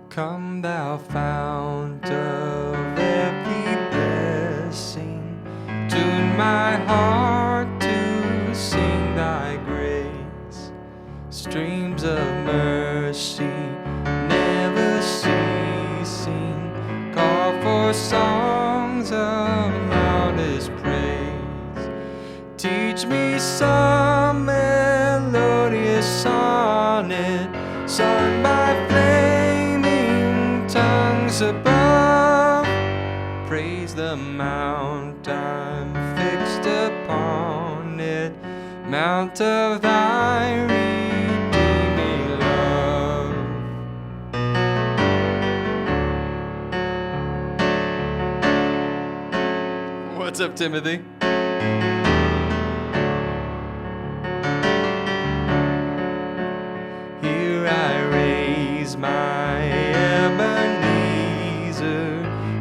Come thou fount of every blessing, tune my heart to sing thy grace. Streams of mercy never ceasing, call for songs of loudest praise. Teach me some melodious sonnet sung by flaming tongues above. Praise the mount I'm fixed upon it, mount of thy redeeming love. What's up, Timothy? Here I raise my Ebenezer,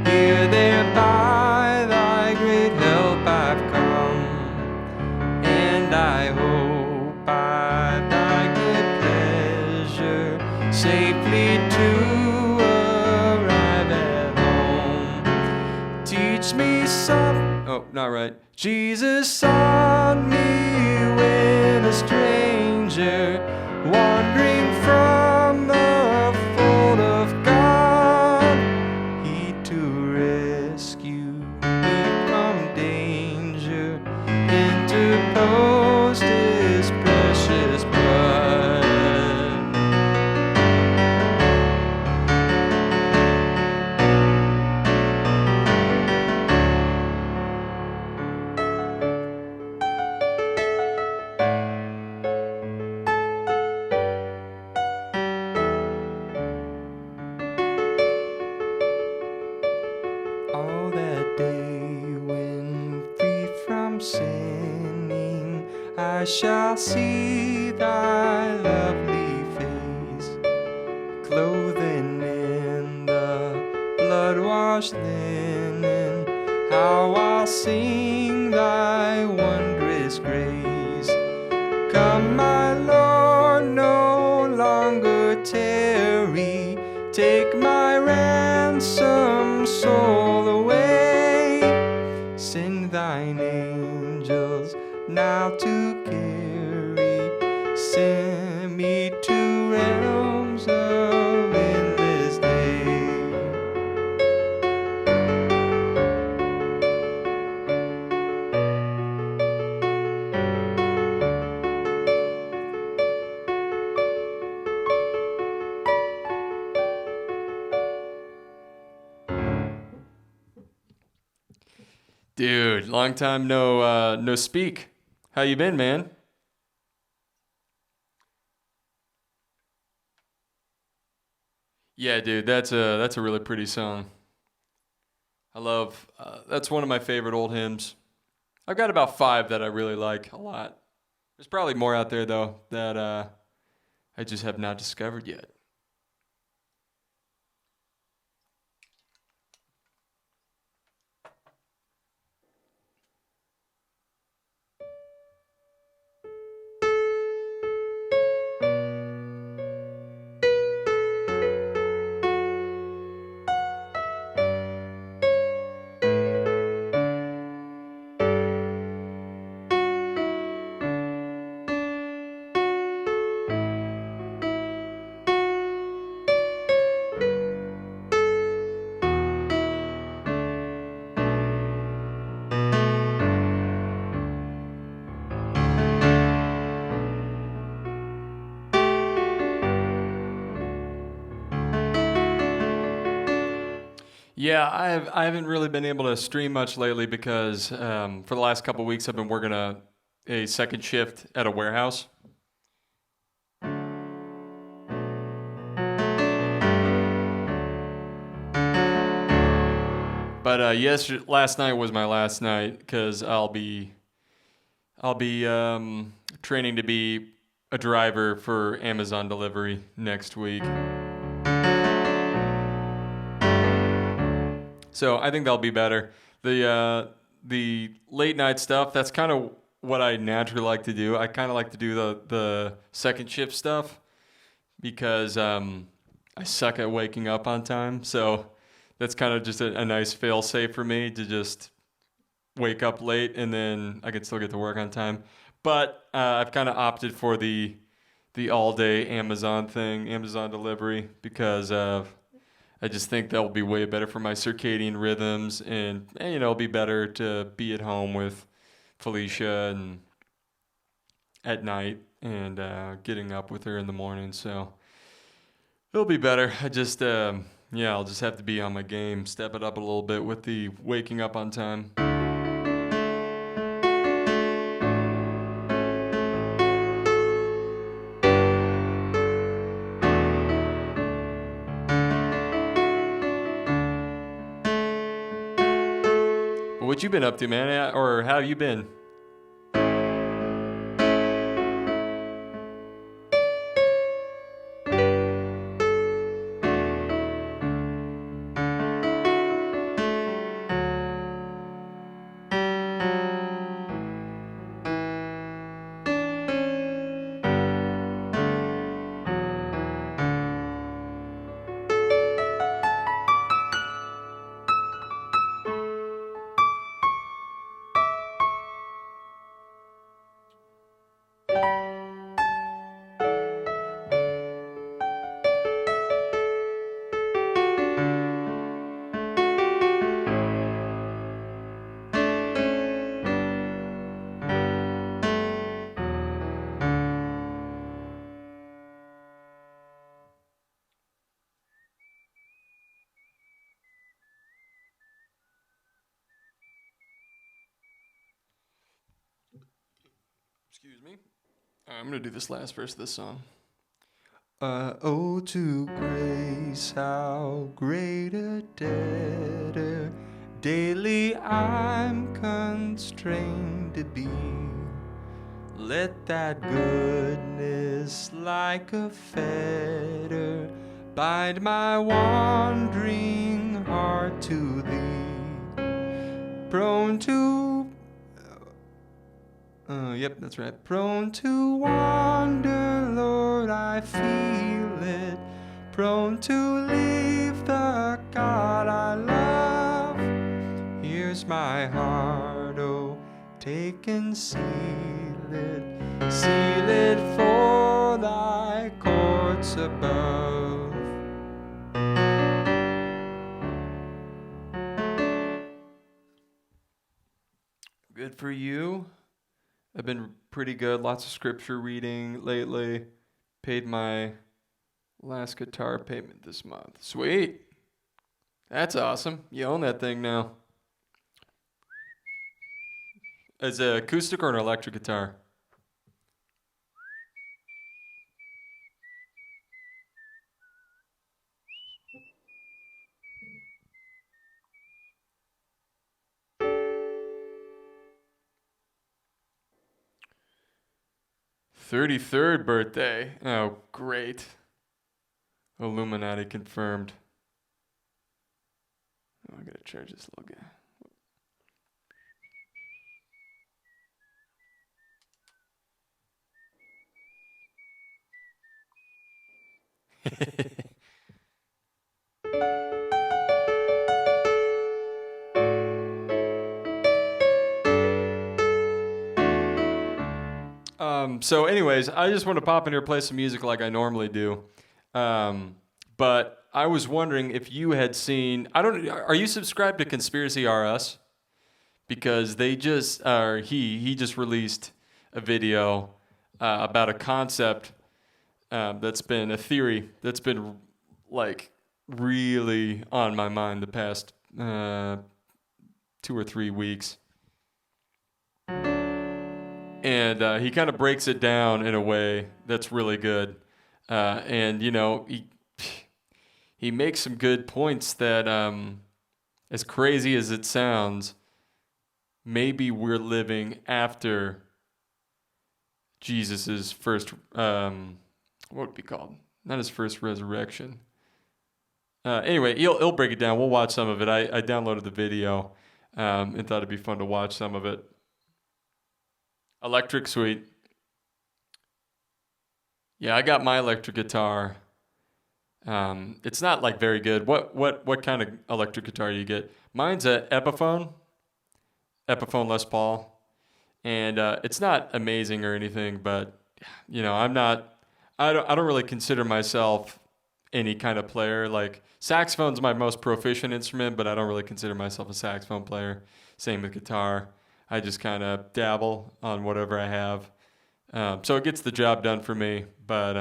here there by thy great help I've come, and I hope by thy good pleasure safely to arrive at home. Teach me some, oh, not right. Jesus sought me when a stranger, wandering from the fold of God, he to rescue me from danger interposed his precious blood. All that day when free from sinning, I shall see thy lovely face, clothing in the blood-washed linen. How I'll sing thy wondrous grace. Come, my Lord, no longer tarry, take my ransom soul away. Send thine angels now to carry, send me to realms of endless day. Dude, long time no speak. How you been, man? Yeah, dude, that's a really pretty song. I love that's one of my favorite old hymns. I've got about 5 that I really like a lot. There's probably more out there though that I just have not discovered yet. Yeah, I haven't really been able to stream much lately because for the last couple of weeks I've been working a second shift at a warehouse. But last night was my last night because I'll be training to be a driver for Amazon delivery next week. So I think that'll be better. The late night stuff, that's kind of what I naturally like to do. I kind of like to do the second shift stuff because I I suck at waking up on time, so that's kind of just a nice fail safe for me to just wake up late and then I can still get to work on time. But I've kind of opted for the all day Amazon thing, Amazon delivery, because I just think that will be way better for my circadian rhythms, and it'll be better to be at home with Felicia and at night and getting up with her in the morning. So it'll be better. I'll just have to be on my game, step it up a little bit with the waking up on time. What you been up to, man? Or how have you been? Excuse me. I'm going to do this last verse of this song. Oh, to grace, how great a debtor daily I'm constrained to be. Let that goodness like a fetter bind my wandering heart to thee. Prone to that's right. Prone to wander, Lord, I feel it. Prone to leave the God I love. Here's my heart, oh, take and seal it for thy courts above. Good for you. I've been pretty good. Lots of scripture reading lately. Paid my last guitar payment this month. Sweet. That's awesome. You own that thing now. Is it acoustic or an electric guitar? "33rd birthday. Oh, great. Illuminati confirmed. Oh, I gotta charge this little guy. So anyways, I just want to pop in here and play some music like I normally do. But I was wondering if you had seen, are you subscribed to Conspiracy RS? Because they just, he just released a video about a concept that's been a theory that's been like really on my mind the past 2 or 3 weeks. And he kind of breaks it down in a way that's really good. And, he makes some good points that, as crazy as it sounds, maybe we're living after Jesus's first, what would it be called? Not his first resurrection. Anyway, he'll break it down. We'll watch some of it. I downloaded the video and thought it'd be fun to watch some of it. Electric, sweet. Yeah, I got my electric guitar It's not like very good. What kind of electric guitar do you get? Mine's a Epiphone Les Paul, and it's not amazing or anything, but I'm not. I don't really consider myself any kind of player. Like saxophone's my most proficient instrument, but I don't really consider myself a saxophone player. Same with guitar. I just kind of dabble on whatever I have. So it gets the job done for me, but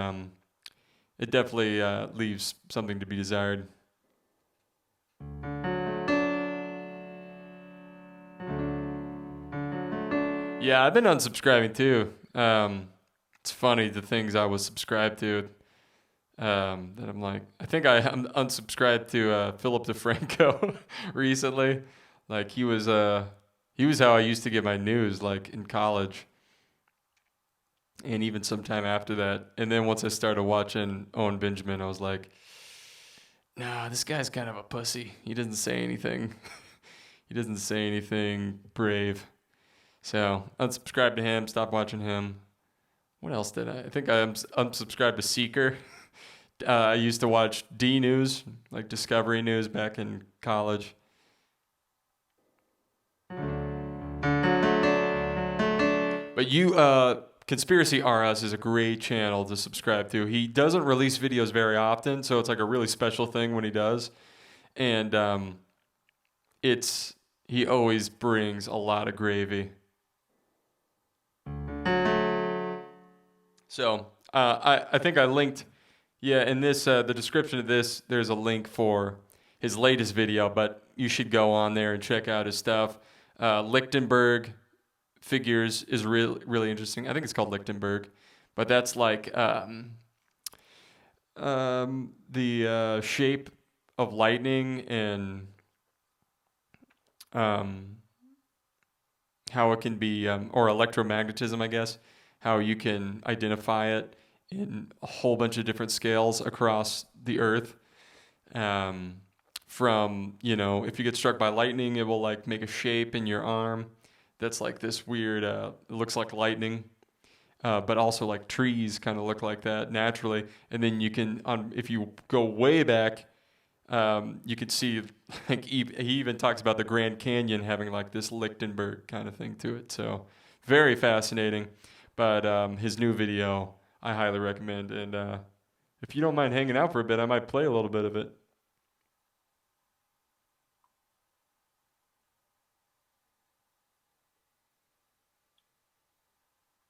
it definitely leaves something to be desired. Yeah, I've been unsubscribing too. It's funny the things I was subscribed to that I'm like, I think I'm unsubscribed to Philip DeFranco recently. Like he was how I used to get my news, like in college, and even sometime after that. And then once I started watching Owen Benjamin, I was like, nah, this guy's kind of a pussy. He doesn't say anything. He doesn't say anything brave. So unsubscribed to him. Stopped watching him. What else did I? I think I unsubscribed to Seeker. I used to watch D News, like Discovery News, back in college. But Conspiracy RS is a great channel to subscribe to. He doesn't release videos very often, so it's like a really special thing when he does. And he always brings a lot of gravy. So I think I linked, in this the description of this, there's a link for his latest video, but you should go on there and check out his stuff. Lichtenberg Figures is really really interesting. I think it's called Lichtenberg, but that's like the shape of lightning and how it can be, or electromagnetism, I guess, how you can identify it in a whole bunch of different scales across the earth. From, if you get struck by lightning, it will like make a shape in your arm that's like this weird, it looks like lightning, but also like trees kind of look like that naturally. And then you can, if you go way back, you could see, like he even talks about the Grand Canyon having like this Lichtenberg kind of thing to it. So very fascinating. But his new video, I highly recommend. And if you don't mind hanging out for a bit, I might play a little bit of it.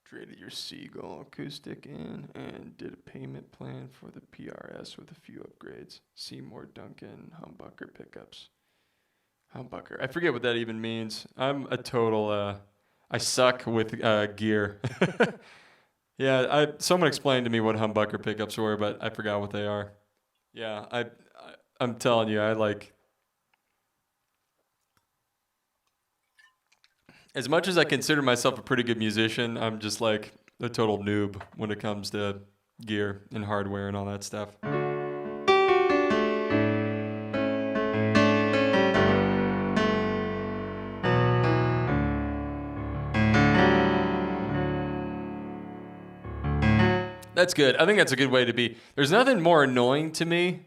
Traded your Seagull acoustic in and did a payment plan for the PRS with a few upgrades. Seymour Duncan humbucker pickups. Humbucker. I forget what that even means. I'm a total. I suck with gear. Yeah, someone explained to me what humbucker pickups were, but I forgot what they are. Yeah, I'm telling you, I like. As much as I consider myself a pretty good musician, I'm just like a total noob when it comes to gear and hardware and all that stuff. That's good. I think that's a good way to be. There's nothing more annoying to me.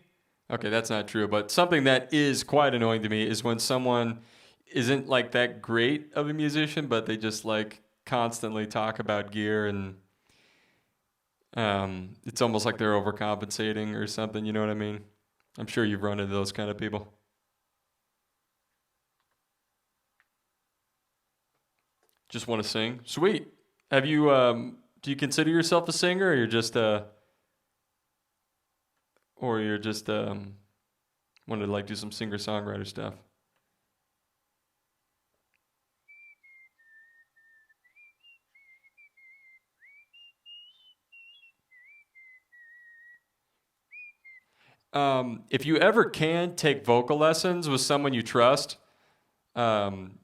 Okay, that's not true, but something that is quite annoying to me is when someone isn't like that great of a musician, but they just like constantly talk about gear, and it's almost like they're overcompensating or something. You know what I mean? I'm sure you've run into those kind of people. Just want to sing? Sweet. Have you? Do you consider yourself a singer, or you're just want to like do some singer-songwriter stuff? If you ever can take vocal lessons with someone you trust, um,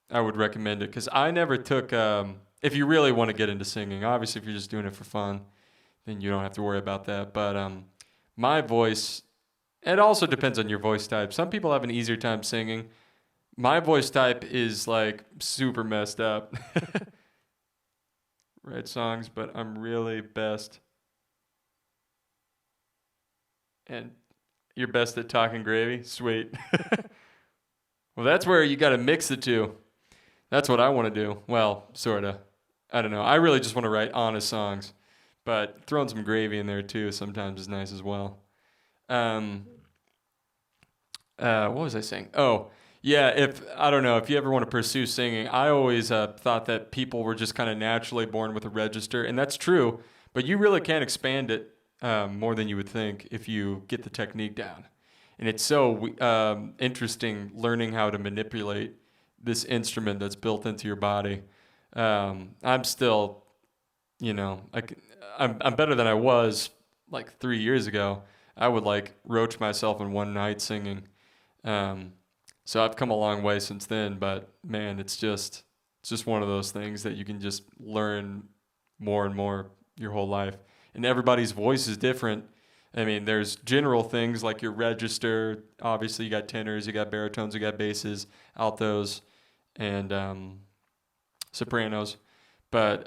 I would recommend it, because I never took. If you really want to get into singing, obviously, if you're just doing it for fun, then you don't have to worry about that. But my voice, it also depends on your voice type. Some people have an easier time singing. My voice type is like super messed up. Write songs, but I'm really best And you're best at talking gravy? Sweet. Well, that's where you got to mix the two. That's what I want to do. Well, sort of. I don't know. I really just want to write honest songs. But throwing some gravy in there, too, sometimes is nice as well. What was I saying? Oh, yeah, I don't know, if you ever want to pursue singing, I always thought that people were just kind of naturally born with a register, and that's true, but you really can expand it more than you would think if you get the technique down. And it's so interesting learning how to manipulate this instrument that's built into your body. I'm still, I'm better than I was like 3 years ago. I would like roach myself in one night singing. So I've come a long way since then, but man, it's just one of those things that you can just learn more and more your whole life. And everybody's voice is different. I mean, there's general things like your register. Obviously, you got tenors, you got baritones, you got basses, altos, and sopranos. But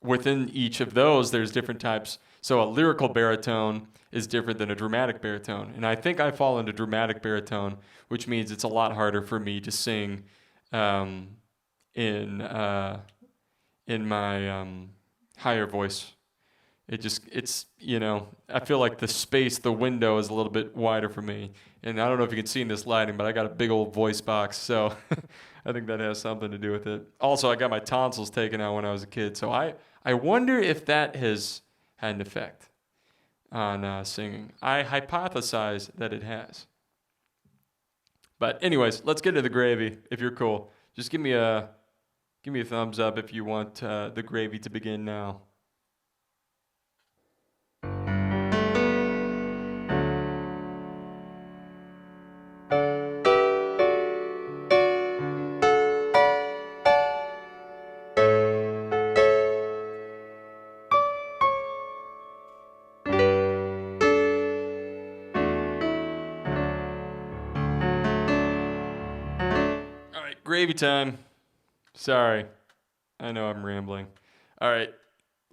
within each of those, there's different types. So a lyrical baritone is different than a dramatic baritone. And I think I fall into dramatic baritone, which means it's a lot harder for me to sing in my higher voice. It's I feel like the window is a little bit wider for me. And I don't know if you can see in this lighting, but I got a big old voice box, so I think that has something to do with it. Also, I got my tonsils taken out when I was a kid, so I wonder if that has had an effect on singing. I hypothesize that it has. But anyways, let's get to the gravy, if you're cool. Just give me a thumbs up if you want the gravy to begin now. Gravy time. Sorry. I know I'm rambling. All right.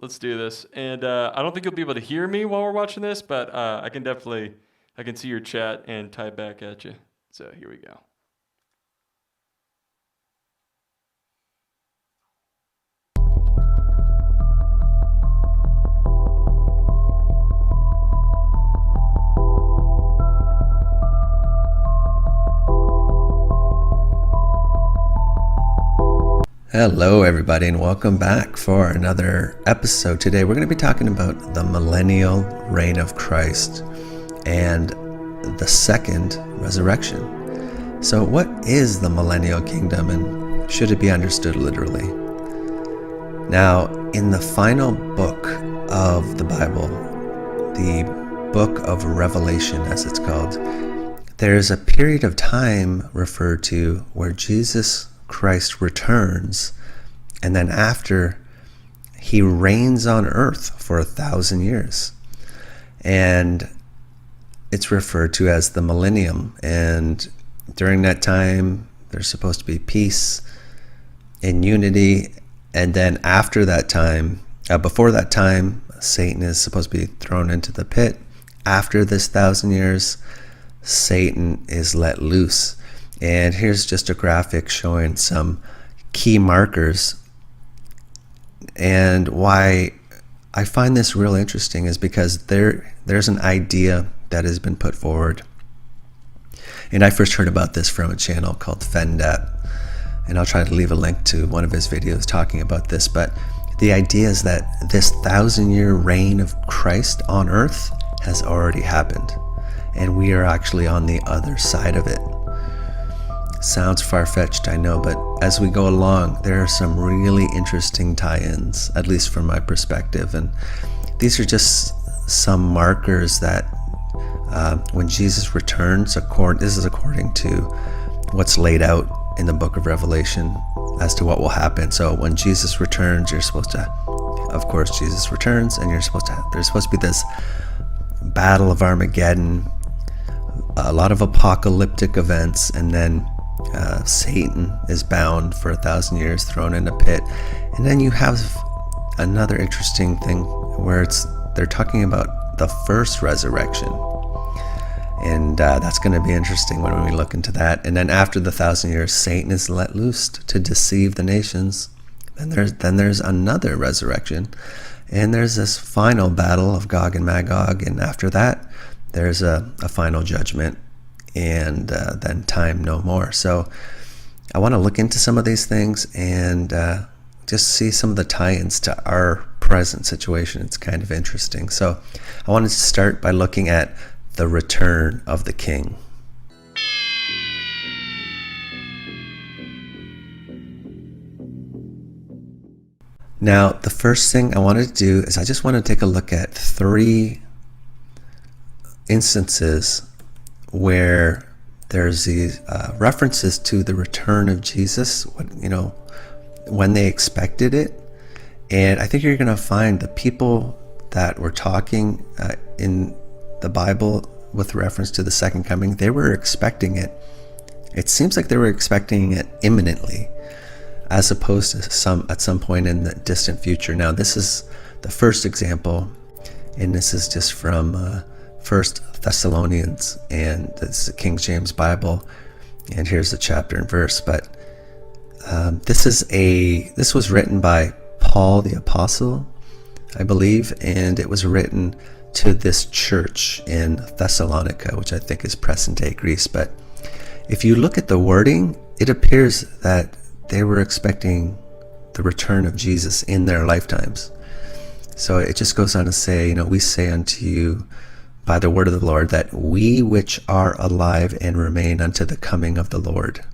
Let's do this. And I don't think you'll be able to hear me while we're watching this, but I can see your chat and type back at you. So here we go. Hello everybody and welcome back for another episode. Today we're going to be talking about the millennial reign of Christ and the second resurrection. So what is the millennial kingdom and should it be understood literally? Now, in the final book of the Bible, the book of Revelation as it's called, there's a period of time referred to where Jesus Christ returns, and then after he reigns on earth for 1,000 years, and it's referred to as the millennium. And during that time there's supposed to be peace and unity, and then after that time, before that time, Satan is supposed to be thrown into the pit. After this 1,000 years, Satan is let loose. And here's just a graphic showing some key markers. And why I find this real interesting is because there's an idea that has been put forward. And I first heard about this from a channel called FERVENT. And I'll try to leave a link to one of his videos talking about this. But the idea is that this 1,000-year reign of Christ on earth has already happened. And we are actually on the other side of it. Sounds far-fetched, I know, but as we go along, there are some really interesting tie-ins, at least from my perspective. And these are just some markers that when Jesus returns, this is according to what's laid out in the book of Revelation as to what will happen. So when Jesus returns, you're supposed to, of course, Jesus returns, and there's supposed to be this battle of Armageddon, a lot of apocalyptic events, and then Satan is bound for 1,000 years, thrown in a pit. And then you have another interesting thing where they're talking about the first resurrection. And that's going to be interesting when we look into that. And then after the 1,000 years, Satan is let loose to deceive the nations. And then there's another resurrection. And there's this final battle of Gog and Magog. And after that, there's a final judgment. And then time no more. So I want to look into some of these things and just see some of the tie-ins to our present situation. It's kind of interesting. So I wanted to start by looking at the return of the King. Now, the first thing I wanted to do is I just want to take a look at 3 instances where there's these references to the return of Jesus, when they expected it. And I think you're going to find the people that were talking in the Bible with reference to the second coming, they were expecting it. It seems like they were expecting it imminently, as opposed to at some point in the distant future. Now, this is the first example, and this is just from First Thessalonians, and this is the King James Bible, and here's the chapter and verse. But this was written by Paul the Apostle, I believe, and it was written to this church in Thessalonica, which I think is present-day Greece. But if you look at the wording, it appears that they were expecting the return of Jesus in their lifetimes. So it just goes on to say, we say unto you by the word of the Lord, that we which are alive and remain unto the coming of the Lord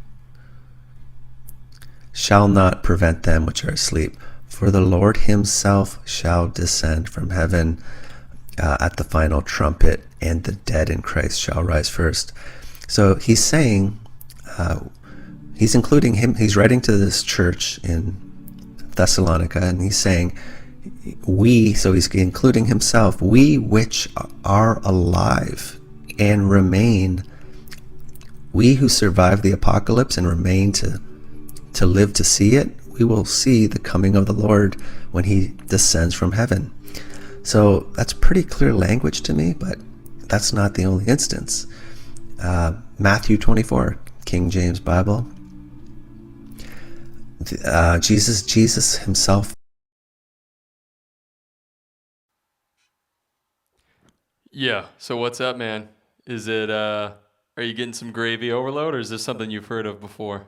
shall not prevent them which are asleep. For the Lord himself shall descend from heaven at the final trumpet, and the dead in Christ shall rise first. So he's saying, he's including him, he's writing to this church in Thessalonica, and he's saying, so he's including himself, we which are alive and remain, we who survive the apocalypse and remain to live to see it, we will see the coming of the Lord when he descends from heaven. So that's pretty clear language to me, but that's not the only instance. Matthew 24, King James Bible. Jesus himself. Yeah, so what's up, man? Is it, are you getting some gravy overload, or is this something you've heard of before?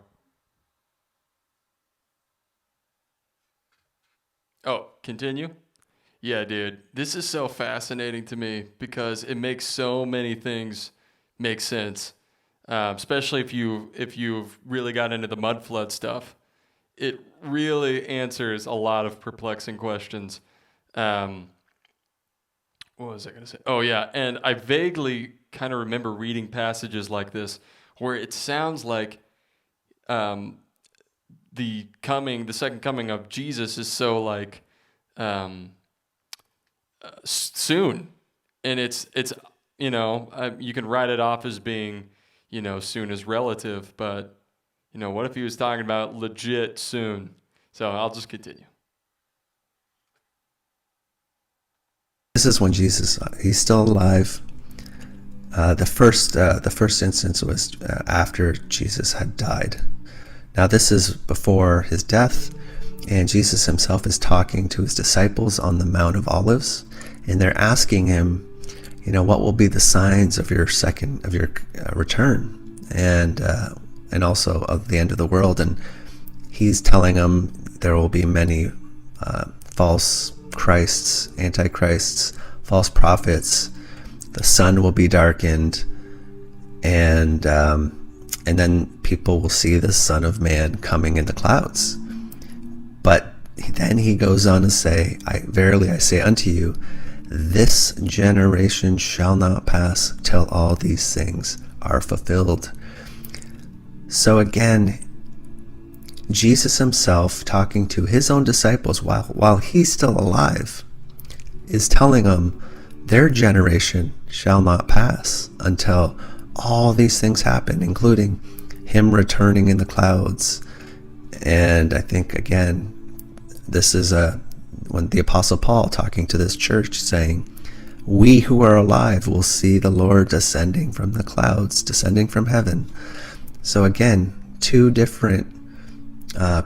Oh, continue? Yeah, dude, this is so fascinating to me because it makes so many things make sense, especially if you've really got into the mud flood stuff. It really answers a lot of perplexing questions. What was I going to say? Oh, yeah, and I vaguely kind of remember reading passages like this where it sounds like the second coming of Jesus is so like soon, and it's you can write it off as being soon is relative, but what if he was talking about legit soon? So I'll just continue. This is when Jesus, he's still alive. The first instance was after Jesus had died. Now this is before his death, and Jesus himself is talking to his disciples on the Mount of Olives, and they're asking him, what will be the signs of your return, and also of the end of the world. And he's telling them there will be many false Christs, antichrists, false prophets. The sun will be darkened, and then people will see the Son of Man coming in the clouds. But then he goes on to say, verily I say unto you, this generation shall not pass till all these things are fulfilled. So again, Jesus himself, talking to his own disciples while he's still alive, is telling them their generation shall not pass until all these things happen, including him returning in the clouds. And I think, again, this is when the Apostle Paul talking to this church saying, we who are alive will see the Lord descending from the clouds, descending from heaven. So again, two different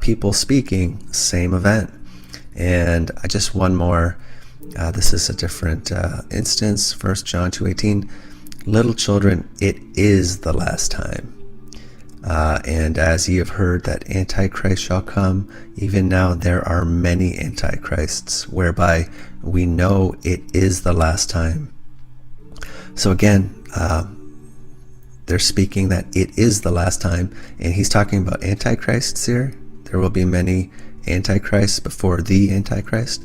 people speaking, same event. And just one more. This is a different instance. 1 John 2:18. Little children, it is the last time. And as ye have heard that Antichrist shall come, even now there are many Antichrists, whereby we know it is the last time. So again, they're speaking that it is the last time, and he's talking about Antichrists here. There will be many Antichrists before the Antichrist.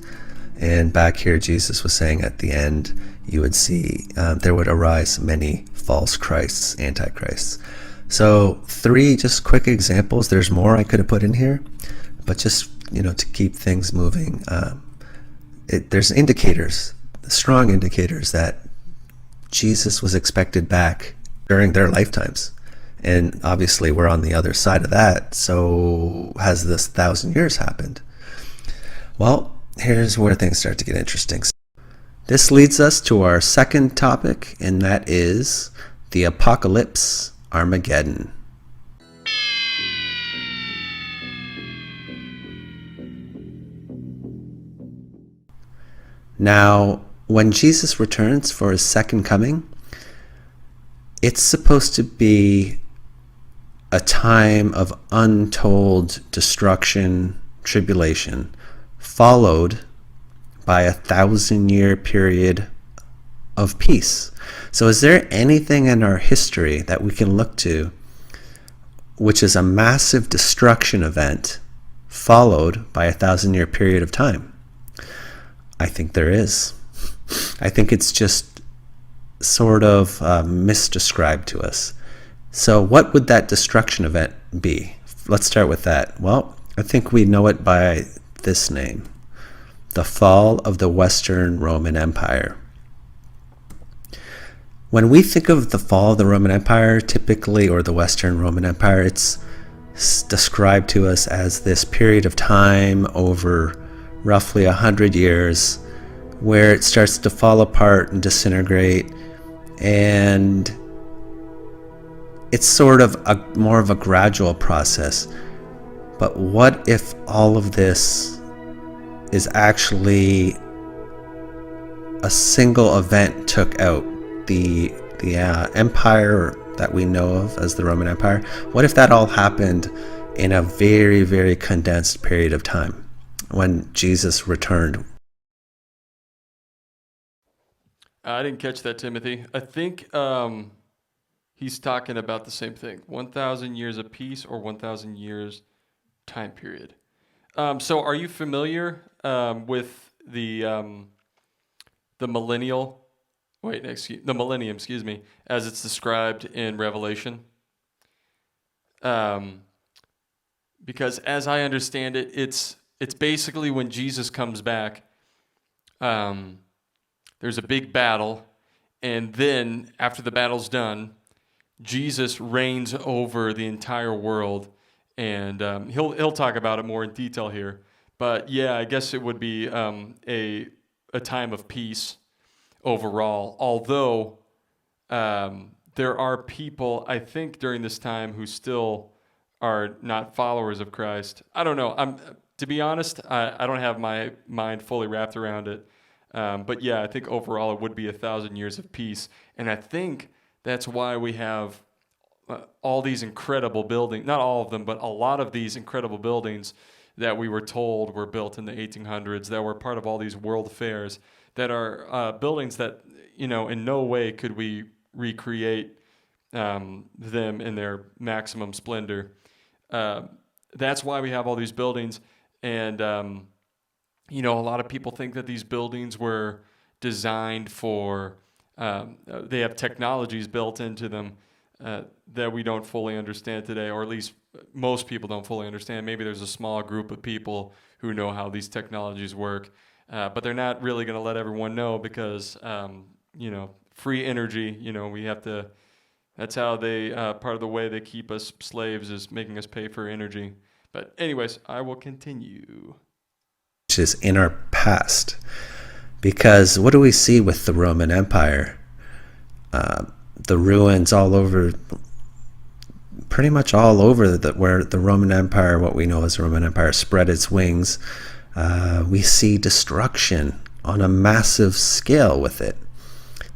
And back here, Jesus was saying at the end, you would see there would arise many false Christs, Antichrists. So 3 just quick examples. There's more I could have put in here, but just, to keep things moving. There's indicators, strong indicators that Jesus was expected back during their lifetimes. And obviously we're on the other side of that. So has this 1,000 years happened? Well, here's where things start to get interesting. This leads us to our second topic, and that is the apocalypse, Armageddon. Now, when Jesus returns for his second coming, it's supposed to be a time of untold destruction, tribulation, followed by a 1,000-year period of peace. So is there anything in our history that we can look to which is a massive destruction event followed by a 1,000-year period of time? I think there is. I think it's just sort of misdescribed to us. So what would that destruction event be? Let's start with that. Well, I think we know it by this name: the fall of the Western Roman Empire. When we think of the fall of the Roman Empire, typically, or the Western Roman Empire, it's described to us as this period of time over roughly 100 years where it starts to fall apart and disintegrate, and it's sort of more of a gradual process. But what if all of this is actually a single event took out the empire that we know of as the Roman Empire? What if that all happened in a very, very condensed period of time when Jesus returned? I didn't catch that, Timothy. I think he's talking about the same thing: 1,000 years of peace or 1,000 years time period. So, are you familiar with the millennial? The millennium, excuse me, as it's described in Revelation? Because as I understand it, it's basically when Jesus comes back. There's a big battle, and then after the battle's done, Jesus reigns over the entire world, and he'll talk about it more in detail here. But yeah, I guess it would be a time of peace overall. Although there are people, I think, during this time who still are not followers of Christ. I don't know. To be honest, I don't have my mind fully wrapped around it. But yeah, I think overall it would be 1,000 years of peace. And I think that's why we have all these incredible buildings, not all of them, but a lot of these incredible buildings that we were told were built in the 1800s, that were part of all these world fairs, that are buildings that, in no way could we recreate them in their maximum splendor. That's why we have all these buildings. And a lot of people think that these buildings were designed for, they have technologies built into them that we don't fully understand today, or at least most people don't fully understand. Maybe there's a small group of people who know how these technologies work, but they're not really going to let everyone know because, free energy, we have to, that's how they, part of the way they keep us slaves is making us pay for energy. But anyways, I will continue. Which is in our past. Because what do we see with the Roman Empire? The ruins all over, pretty much all over where the Roman Empire, what we know as the Roman Empire, spread its wings. We see destruction on a massive scale with it.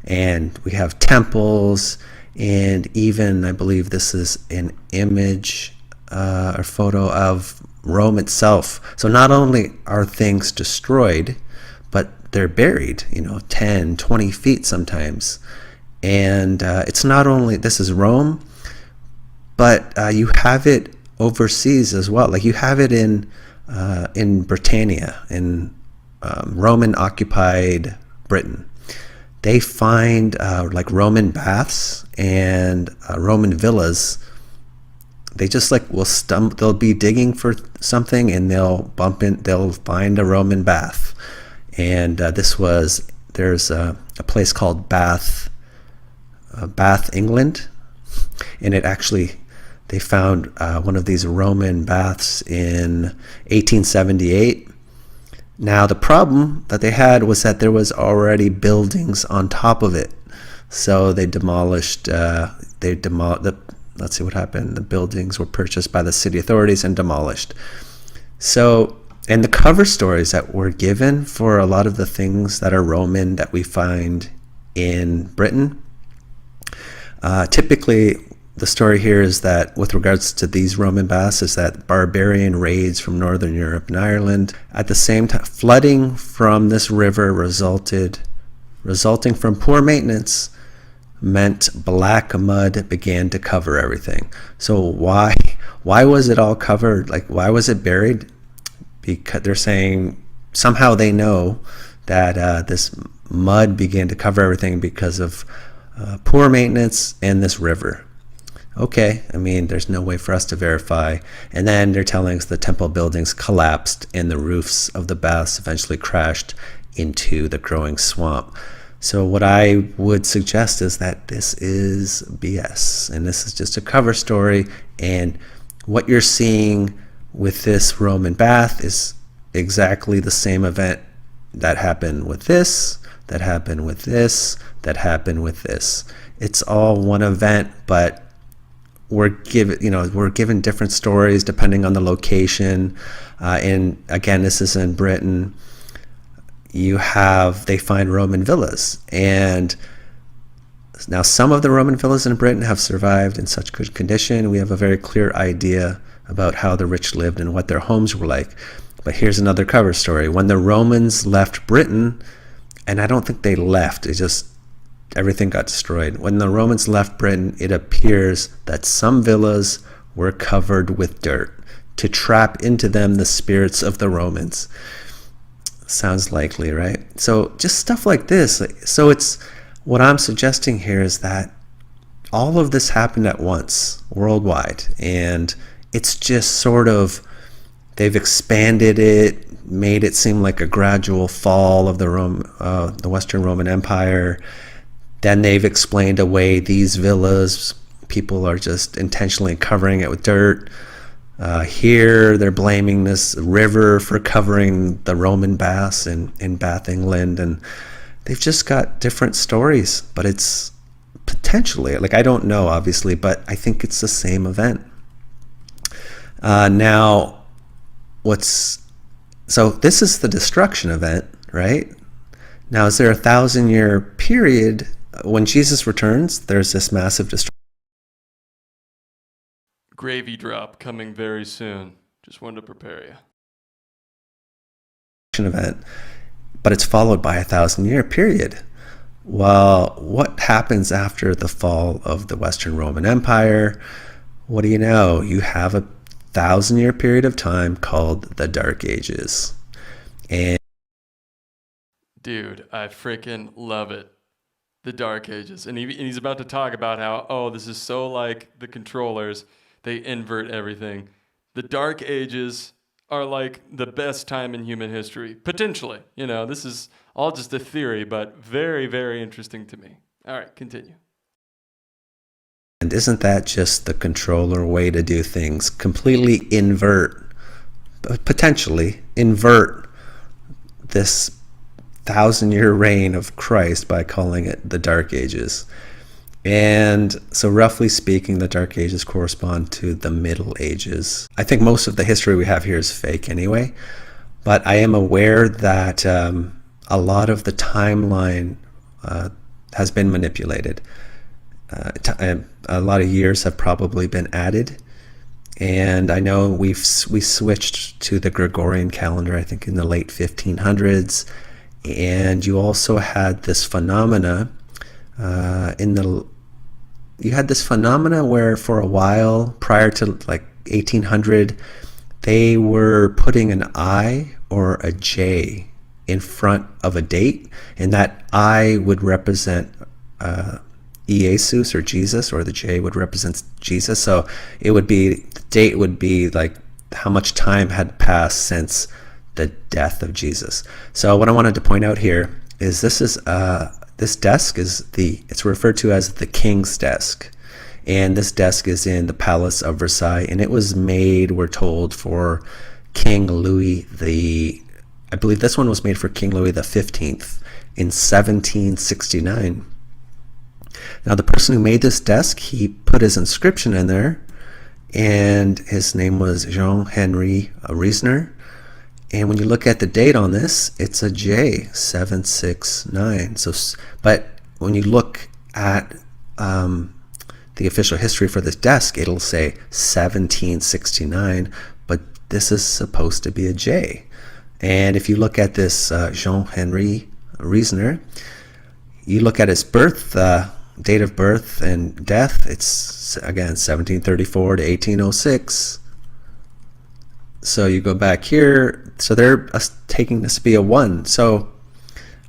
And we have temples, and even, I believe this is an image or photo of Rome itself. So not only are things destroyed, but they're buried, 10, 20 feet sometimes. And it's not only, this is Rome, but you have it overseas as well. Like you have it in Britannia, in Roman occupied Britain. They find like Roman baths and Roman villas. They just they'll be digging for something and they'll find a Roman bath. And there's a place called Bath, England, and they found one of these Roman baths in 1878. Now the problem that they had was that there was already buildings on top of it, so they demolished. Let's see what happened. The buildings were purchased by the city authorities and demolished. So, and the cover stories that were given for a lot of the things that are Roman that we find in Britain, typically the story here is that with regards to these Roman baths is that barbarian raids from Northern Europe and Ireland, at the same time, flooding from this river resulting from poor maintenance, meant black mud began to cover everything. So why was it all covered? Like, why was it buried? Because they're saying somehow they know that this mud began to cover everything because of poor maintenance and this river. Okay, I mean, there's no way for us to verify. And then they're telling us the temple buildings collapsed and the roofs of the baths eventually crashed into the growing swamp. So what I would suggest is that this is BS, and this is just a cover story, and what you're seeing with this Roman bath is exactly the same event that happened with this, that happened with this, that happened with this. It's all one event, but we're given different stories depending on the location. And again, this is in Britain. They find Roman villas, and now some of the Roman villas in Britain have survived in such good condition. We have a very clear idea about how the rich lived and what their homes were like. But here's another cover story. When the Romans left Britain, and I don't think they left, everything got destroyed. When the Romans left Britain, it appears that some villas were covered with dirt to trap into them the spirits of the Romans. Sounds likely, right? So just stuff like this. So it's what I'm suggesting here is that all of this happened at once worldwide, and it's just sort of, they've expanded it, made it seem like a gradual fall of the Western Roman Empire. Then they've explained away these villas. People are just intentionally covering it with dirt. Here they're blaming this river for covering the Roman baths in Bath, England, and they've just got different stories, but it's potentially, like, I don't know obviously, but I think it's the same event. Now so this is the destruction event, right? Now, is there a 1,000-year period when Jesus returns? There's this massive destruction Gravy drop coming very soon. Just wanted to prepare you. Event, but it's followed by a 1,000-year period. Well, what happens after the fall of the Western Roman Empire? What do you know? You have a 1,000-year period of time called the Dark Ages. And dude, I freaking love it. The Dark Ages. And he's about to talk about how, this is so like the controllers. They invert everything. The Dark Ages are like the best time in human history, potentially. This is all just a theory, but very, very interesting to me. All right, continue. And isn't that just the controller way to do things? Completely potentially invert this 1,000-year reign of Christ by calling it the Dark Ages. And so roughly speaking, the Dark Ages correspond to the Middle Ages. I think most of the history we have here is fake anyway, but I am aware that a lot of the timeline has been manipulated. A lot of years have probably been added. And I know we switched to the Gregorian calendar, I think in the late 1500s. And you also had this phenomena where for a while prior to like 1800, they were putting an I or a J in front of a date, and that I would represent Jesus or Jesus, or the J would represent Jesus. So it would be, the date would be like how much time had passed since the death of Jesus. So what I wanted to point out here is this desk is it's referred to as the king's desk. And this desk is in the Palace of Versailles, and it was made, we're told, for King Louis I believe this one was made for King Louis XV in 1769. Now, the person who made this desk, he put his inscription in there, and his name was Jean-Henri Riesner. And when you look at the date on this, it's a J, 769. But when you look at the official history for this desk, it'll say 1769, but this is supposed to be a J. And if you look at this Jean-Henri Riesner, you look at his birth, date of birth and death, it's again 1734 to 1806. So you go back here, so they're taking this to be a 1. So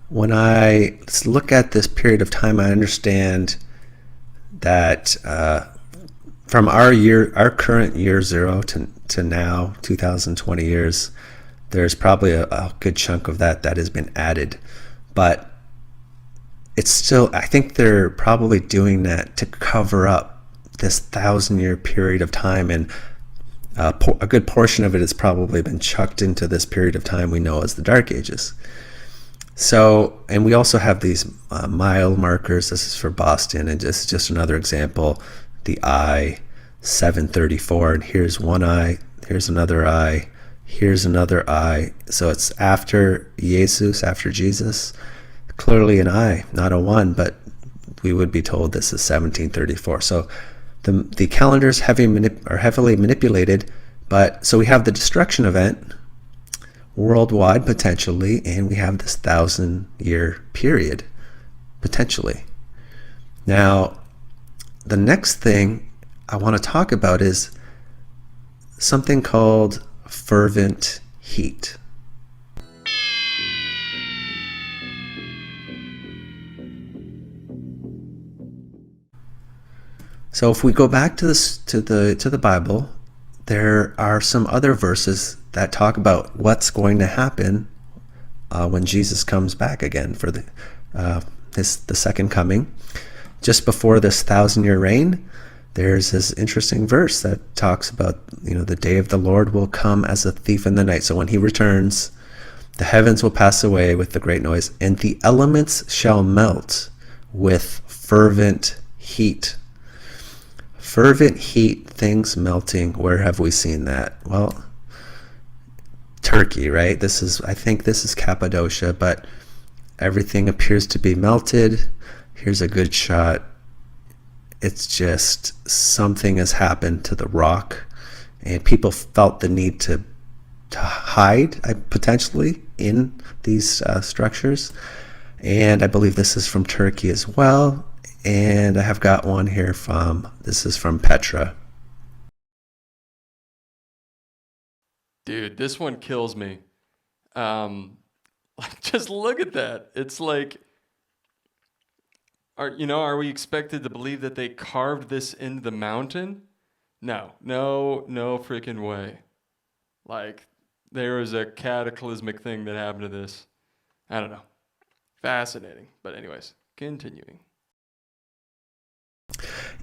when I look at this period of time, I understand that from our current year 0 to now 2020 years, there's probably a good chunk of that has been added. But it's still, I think they're probably doing that to cover up this 1,000-year period of time, and a good portion of it has probably been chucked into this period of time we know as the Dark Ages. So, and we also have these mile markers. This is for Boston, and this is just another example. The I, 734, and here's one I, here's another I, here's another I. So it's after Jesus, after Jesus. Clearly an I, not a 1, but we would be told this is 1734. So the calendars are heavily manipulated, but so we have the destruction event worldwide potentially, and we have this 1,000-year period potentially. Now, the next thing I want to talk about is something called fervent heat. So if we go back to the Bible, there are some other verses that talk about what's going to happen when Jesus comes back again for the second coming. Just before this 1,000-year reign, there's this interesting verse that talks about, the day of the Lord will come as a thief in the night. So when he returns, the heavens will pass away with the great noise, and the elements shall melt with fervent heat. Fervent heat, things melting. Where have we seen that? Well, Turkey, right? I think this is Cappadocia, but everything appears to be melted. Here's a good shot. It's just something has happened to the rock, and people felt the need to hide potentially in these structures. And I believe this is from Turkey as well. And I have got one here this is from Petra. Dude, this one kills me. Just look at that. It's like, are we expected to believe that they carved this into the mountain? No freaking way. Like, there was a cataclysmic thing that happened to this. I don't know. Fascinating. But anyways, continuing.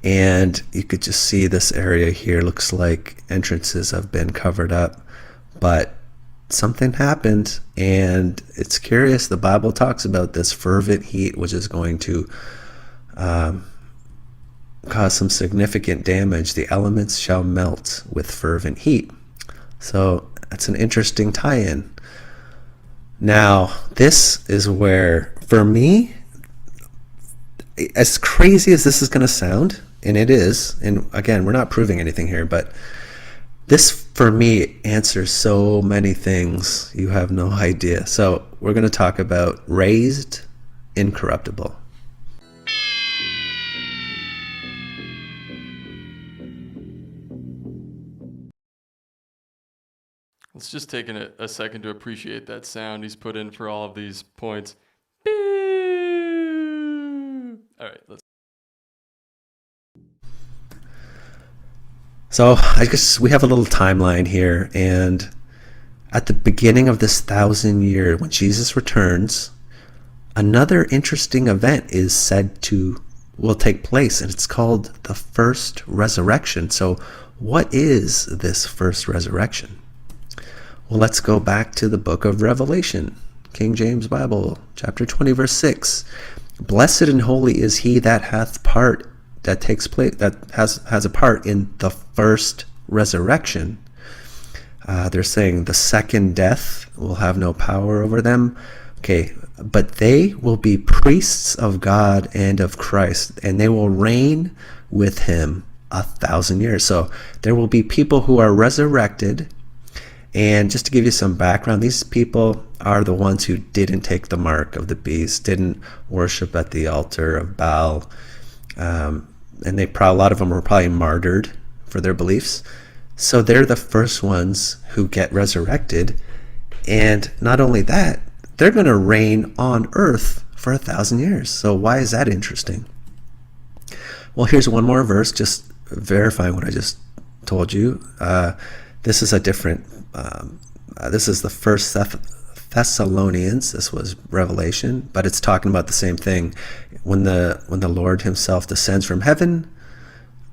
And you could just see this area here. Looks like entrances have been covered up, but something happened, and it's curious. The Bible talks about this fervent heat, which is going to cause some significant damage. The elements shall melt with fervent heat. So that's an interesting tie-in. Now, this is where, for me, as crazy as this is going to sound, and it is, and again, we're not proving anything here, but this, for me, answers so many things you have no idea. So we're going to talk about raised incorruptible. Let's just take a second to appreciate that sound he's put in for all of these points. All right, let's. So I guess we have a little timeline here, and at the beginning of this 1,000-year, when Jesus returns, another interesting event is said to will take place, and it's called the first resurrection. So what is this first resurrection? Well, let's go back to the book of Revelation, King James Bible, chapter 20, verse 6. Blessed and holy is he that hath part, that takes place, that has a part in the first resurrection. They're saying the second death will have no power over them. Okay, but they will be priests of God and of Christ, and they will reign with him 1,000 years. So there will be people who are resurrected. And just to give you some background, these people are the ones who didn't take the mark of the beast, didn't worship at the altar of Baal, and a lot of them were probably martyred for their beliefs. So they're the first ones who get resurrected, and not only that, they're going to reign on earth for 1,000 years. So why is that interesting? Well, here's one more verse, just verifying what I just told you. This is a different. This is the First Thessalonians. This was Revelation, but it's talking about the same thing. When the Lord himself descends from heaven,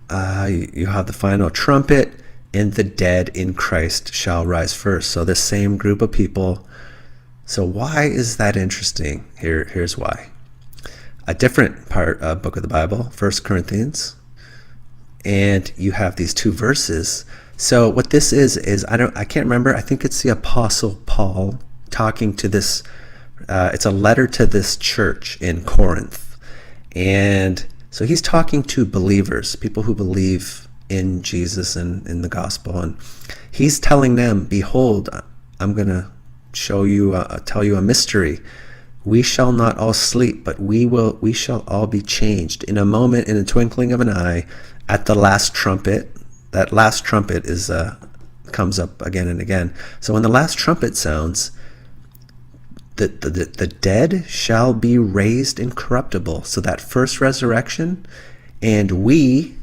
you have the final trumpet, and the dead in Christ shall rise first. So the same group of people. So why is that interesting? Here's why. A different book of the Bible, 1 Corinthians, and you have these two verses. So what this is I can't remember. I think it's the Apostle Paul talking to this. It's a letter to this church in Corinth, and so he's talking to believers, people who believe in Jesus and in the gospel, and he's telling them, "Behold, I'm going to tell you a mystery. We shall not all sleep, but we shall all be changed in a moment, in a twinkling of an eye, at the last trumpet." That last trumpet comes up again and again. So when the last trumpet sounds, the dead shall be raised incorruptible. So that first resurrection, and we,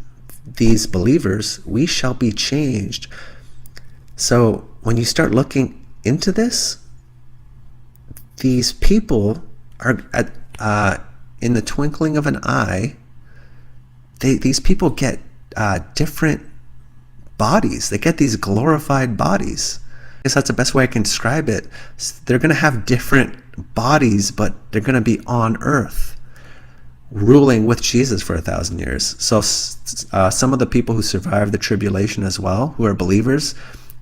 these believers, we shall be changed. So when you start looking into this, these people are in the twinkling of an eye. These people get different bodies. They get these glorified bodies. I guess that's the best way I can describe it. They're going to have different bodies, but they're going to be on earth, ruling with Jesus for 1,000 years. So some of the people who survive the tribulation as well, who are believers,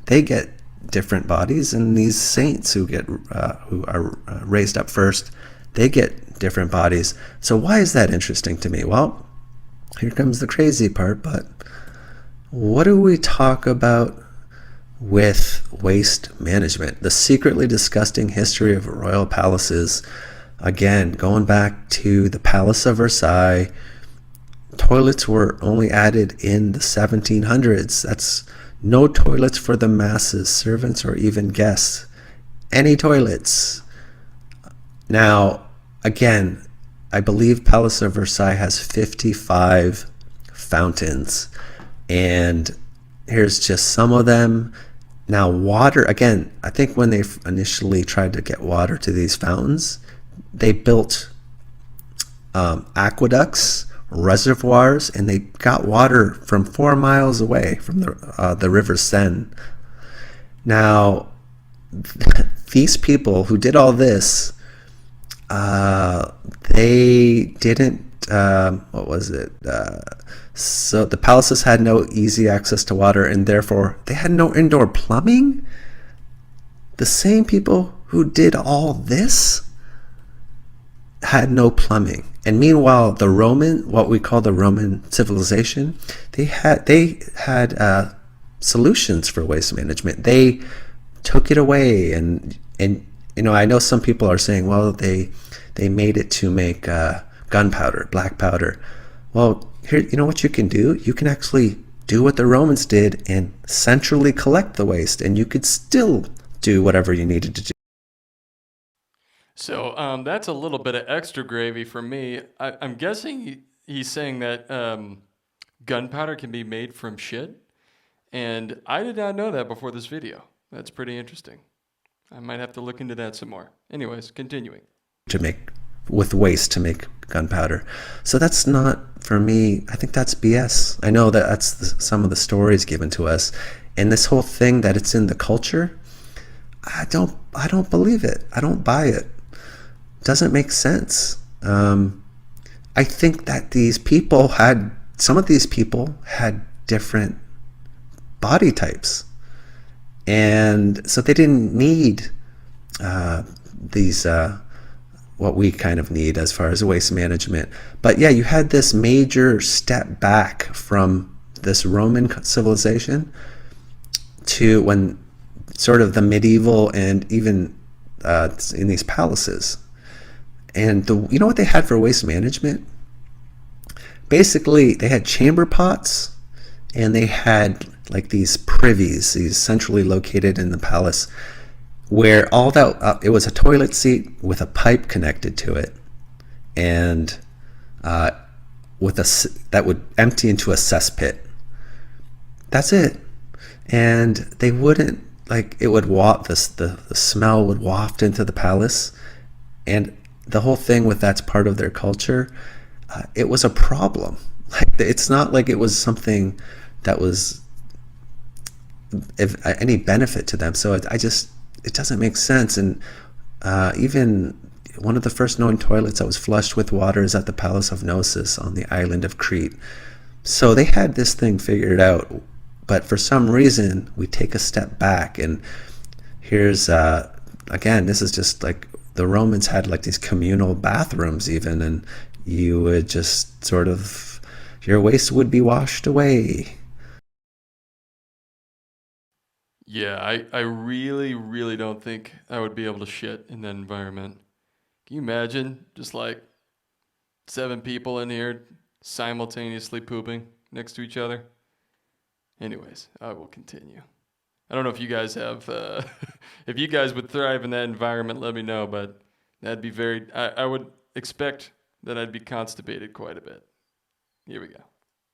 they get different bodies, and these saints who are raised up first, they get different bodies. So why is that interesting to me? Well, here comes the crazy part, but what do we talk about with waste management? The secretly disgusting history of royal palaces. Again, going back to the Palace of Versailles, toilets were only added in the 1700s. That's no toilets for the masses, servants, or even guests. Any toilets. Now, again, I believe Palace of Versailles has 55 fountains. And here's just some of them. Now, water, again, I think when they initially tried to get water to these fountains, they built aqueducts, reservoirs, and they got water from 4 miles away from the River Seine. Now, these people who did all this, they didn't, what was it? So the palaces had no easy access to water, and therefore they had no indoor plumbing. The same people who did all this had no plumbing. And meanwhile, the Roman, what we call the Roman civilization, they had solutions for waste management. They took it away, and I know some people are saying, well, they made it to make gunpowder, black powder. Well, here, you know what you can do? You can actually do what the Romans did and centrally collect the waste, and you could still do whatever you needed to do. So that's a little bit of extra gravy for me. I'm guessing he's saying that gunpowder can be made from shit. And I did not know that before this video. That's pretty interesting. I might have to look into that some more. Anyways, continuing. To make with waste to make gunpowder. So that's not, for me, I think that's BS. I know that that's some of the stories given to us. And this whole thing that it's in the culture, I don't believe it. I don't buy it. Doesn't make sense. I think that some of these people had different body types, and so they didn't need these what we kind of need as far as waste management. But yeah, you had this major step back from this Roman civilization to when sort of the medieval, and even in these palaces. And you know what they had for waste management? Basically, they had chamber pots, and they had like these privies, these centrally located in the palace, where all that it was a toilet seat with a pipe connected to it, and that would empty into a cesspit. That's it. And they wouldn't, like, it would the smell would waft into the palace, and the whole thing with that's part of their culture. It was a problem. Like, it's not like it was something that was any benefit to them. So it doesn't make sense. And even one of the first known toilets that was flushed with water is at the Palace of Knossos on the island of Crete. So they had this thing figured out, but for some reason we take a step back, and here's again, this is just like the Romans had like these communal bathrooms even, and you would just sort of, your waste would be washed away. Yeah, I really, really don't think I would be able to shit in that environment. Can you imagine just like 7 people in here simultaneously pooping next to each other? Anyways, I will continue. I don't know if you guys have, if you guys would thrive in that environment, let me know, but that'd be I would expect that I'd be constipated quite a bit. Here we go.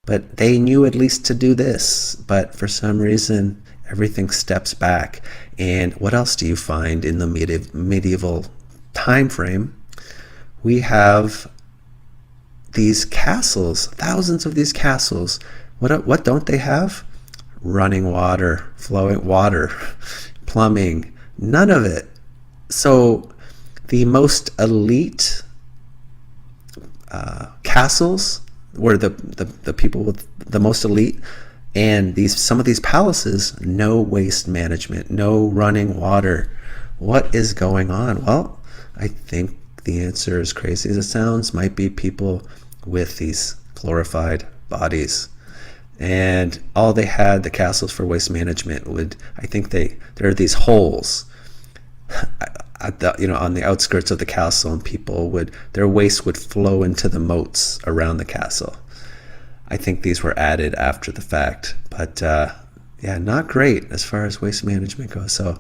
But they knew at least to do this, but for some reason, everything steps back. And what else do you find in the medieval time frame? We have these castles, thousands of these castles. What don't they have? Running water, flowing water, plumbing, none of it. So the most elite castles were the people with the most elite, and some of these palaces, no waste management, no running water. What is going on? Well, I think the answer, as crazy as it sounds, might be people with these glorified bodies. And all they had, the castles for waste management, I think there are these holes on the outskirts of the castle, and their waste would flow into the moats around the castle. I think these were added after the fact, but yeah, not great as far as waste management goes. So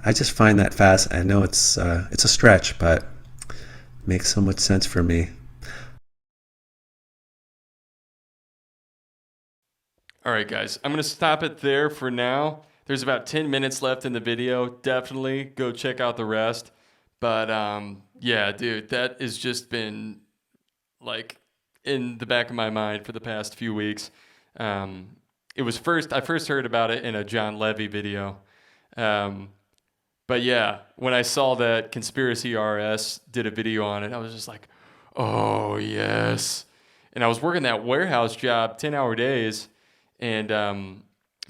I just find that fast. I know it's a stretch, but it makes so much sense for me. All right, guys, I'm going to stop it there for now. There's about 10 minutes left in the video. Definitely go check out the rest. But yeah, dude, that has just been like in the back of my mind for the past few weeks. I first heard about it in a John Levy video. But yeah, when I saw that Conspiracy RS did a video on it, I was just like, oh, yes. And I was working that warehouse job, 10-hour days. And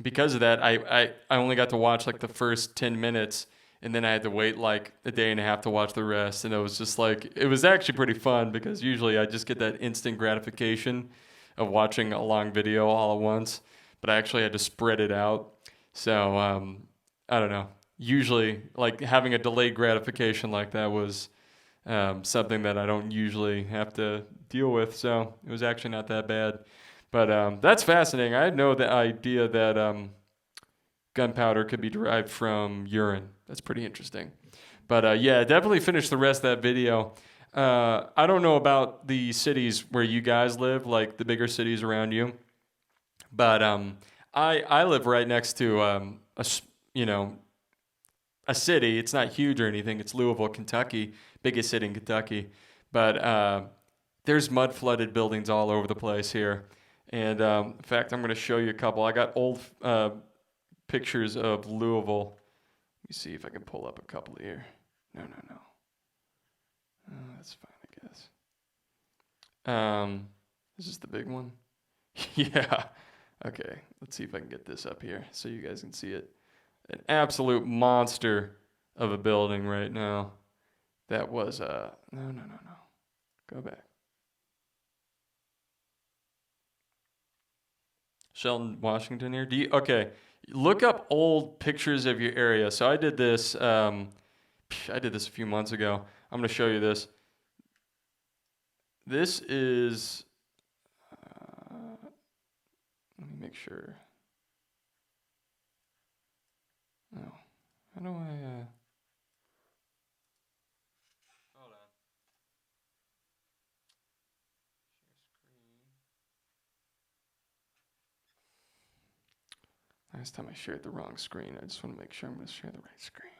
because of that, I only got to watch like the first 10 minutes. And then I had to wait like a day and a half to watch the rest. And it was just like, it was actually pretty fun because usually I just get that instant gratification of watching a long video all at once. But I actually had to spread it out. So I don't know. Usually, like having a delayed gratification like that was something that I don't usually have to deal with. So it was actually not that bad. But that's fascinating. I had no the idea that gunpowder could be derived from urine. That's pretty interesting. But yeah, definitely finish the rest of that video. I don't know about the cities where you guys live, like the bigger cities around you, but I live right next to you know, a city. It's not huge or anything. It's Louisville, Kentucky, biggest city in Kentucky. But there's mud flooded buildings all over the place here. And in fact, I'm going to show you a couple. I got old pictures of Louisville. Let me see if I can pull up a couple here. No. That's fine, I guess. Is this the big one? Yeah. Okay. Let's see if I can get this up here so you guys can see it. An absolute monster of a building right now. That was no. Go back. Shelton, Washington here. Okay? Look up old pictures of your area. So I did this. I did this a few months ago. I'm going to show you this. This is. Let me make sure. Oh, how do I? Hold on. Last time I shared the wrong screen. I just want to make sure I'm going to share the right screen.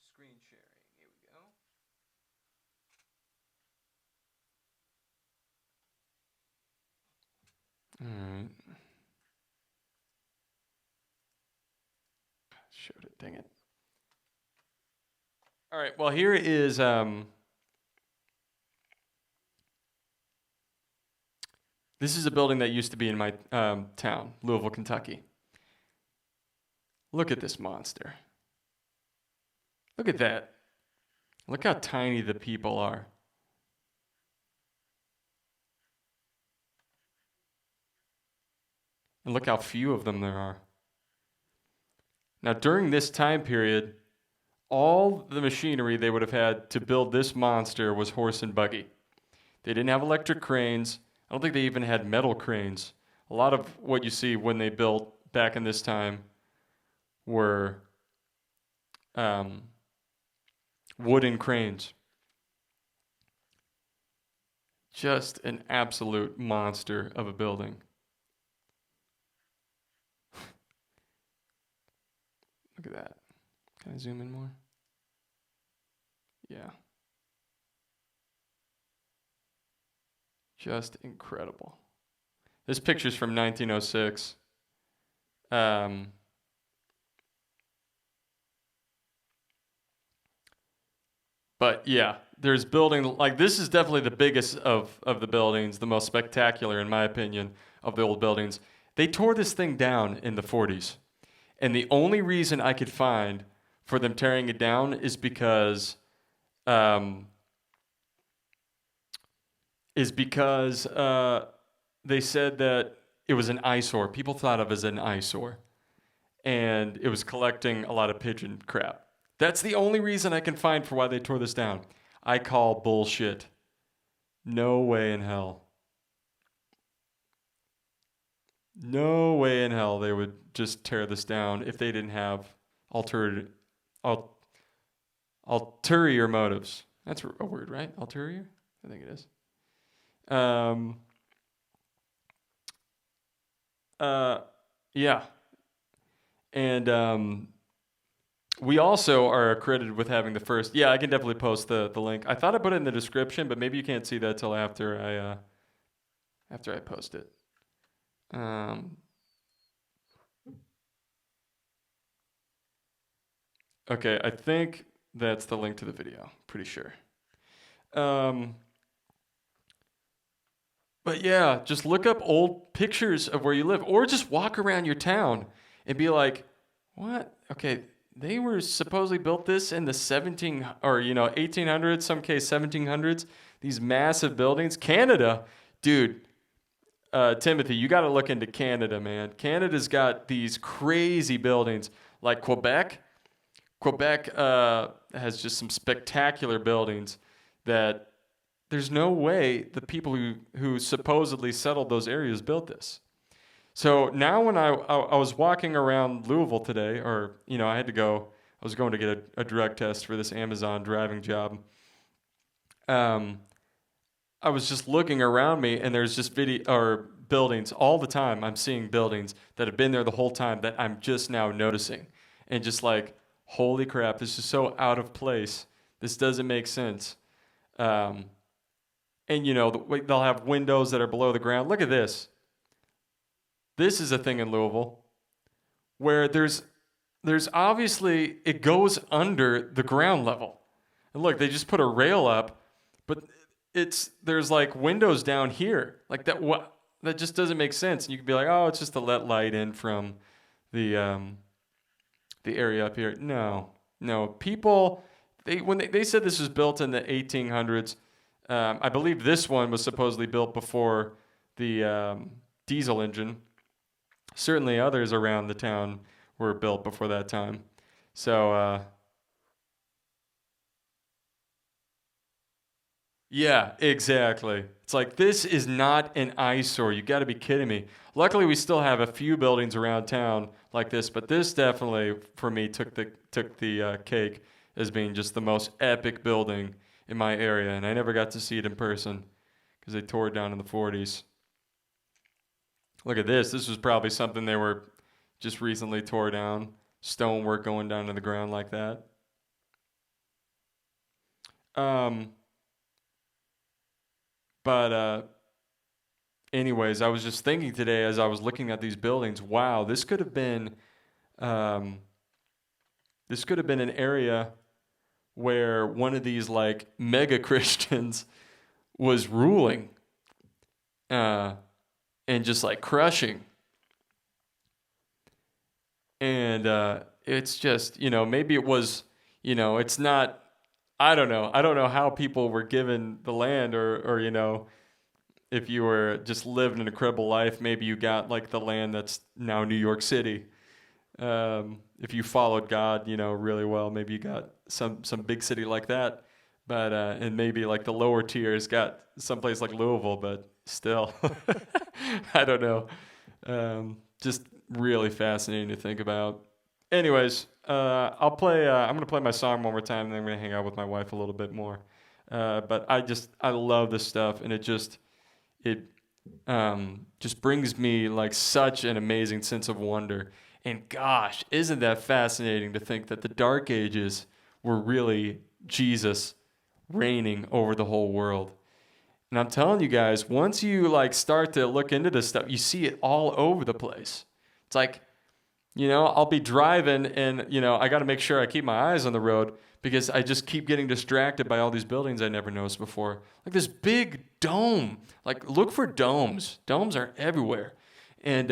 Screen sharing. Here we go. All right. Showed it. Dang it. All right. Well, here is this is a building that used to be in my town, Louisville, Kentucky. Look at this monster. Look at that. Look how tiny the people are. And look how few of them there are. Now, during this time period, all the machinery they would have had to build this monster was horse and buggy. They didn't have electric cranes. I don't think they even had metal cranes. A lot of what you see when they built back in this time were wooden cranes. Just an absolute monster of a building. Look at that. Can I zoom in more? Yeah. Just incredible. This picture's from 1906. But yeah, there's building, like this is definitely the biggest of the buildings, the most spectacular in my opinion of the old buildings. They tore this thing down in the 40s. And the only reason I could find for them tearing it down is because they said that it was an eyesore. People thought of it as an eyesore. And it was collecting a lot of pigeon crap. That's the only reason I can find for why they tore this down. I call bullshit. No way in hell. No way in hell they would just tear this down if they didn't have ulterior motives. That's a word, right? Ulterior? I think it is. Yeah. And we also are credited with having the first. Yeah, I can definitely post the link. I thought I put it in the description, but maybe you can't see that till after I post it. Okay, I think that's the link to the video. Pretty sure. Um, but yeah, just look up old pictures of where you live, or just walk around your town and be like, "What? Okay, they were supposedly built this in the 17 or 1800s, some case 1700s. These massive buildings, Canada, dude. Timothy, you got to look into Canada, man. Canada's got these crazy buildings like Quebec. Quebec has just some spectacular buildings that there's no way the people who supposedly settled those areas built this. So now when I was walking around Louisville today, or, I had to go, I was going to get a drug test for this Amazon driving job. I was just looking around me, and there's just video or buildings all the time. I'm seeing buildings that have been there the whole time that I'm just now noticing, and just like, holy crap, this is so out of place. This doesn't make sense. And they'll have windows that are below the ground. Look at this. This is a thing in Louisville where there's obviously it goes under the ground level. And look, they just put a rail up, but there's like windows down here. Like that just doesn't make sense. And you could be like, "Oh, it's just to let light in from the area up here." No. People when they said this was built in the 1800s, I believe this one was supposedly built before the diesel engine. Certainly others around the town were built before that time. So, yeah, exactly. It's like, this is not an eyesore. You got to be kidding me. Luckily, we still have a few buildings around town like this, but this definitely, for me, took the cake as being just the most epic building in my area, and I never got to see it in person because they tore it down in the 40s. Look at this. This was probably something they were just recently tore down. Stonework going down to the ground like that. But anyways, I was just thinking today as I was looking at these buildings, wow, this could have been an area where one of these like mega Christians was ruling and just like crushing. And it's just, maybe it was, it's not, I don't know. I don't know how people were given the land or if you were just living an incredible life, maybe you got like the land that's now New York City. If you followed God, really well, maybe you got some big city like that. But and maybe like the lower tiers got someplace like Louisville, but still, I don't know. Just really fascinating to think about. Anyways, I'll play. I'm gonna play my song one more time, and then I'm gonna hang out with my wife a little bit more. But I love this stuff, and it just brings me like such an amazing sense of wonder. And gosh, isn't that fascinating to think that the Dark Ages were really Jesus reigning over the whole world? And I'm telling you guys, once you like start to look into this stuff, you see it all over the place. It's like, I'll be driving and, I got to make sure I keep my eyes on the road because I just keep getting distracted by all these buildings I never noticed before. Like this big dome. Like, look for domes. Domes are everywhere. And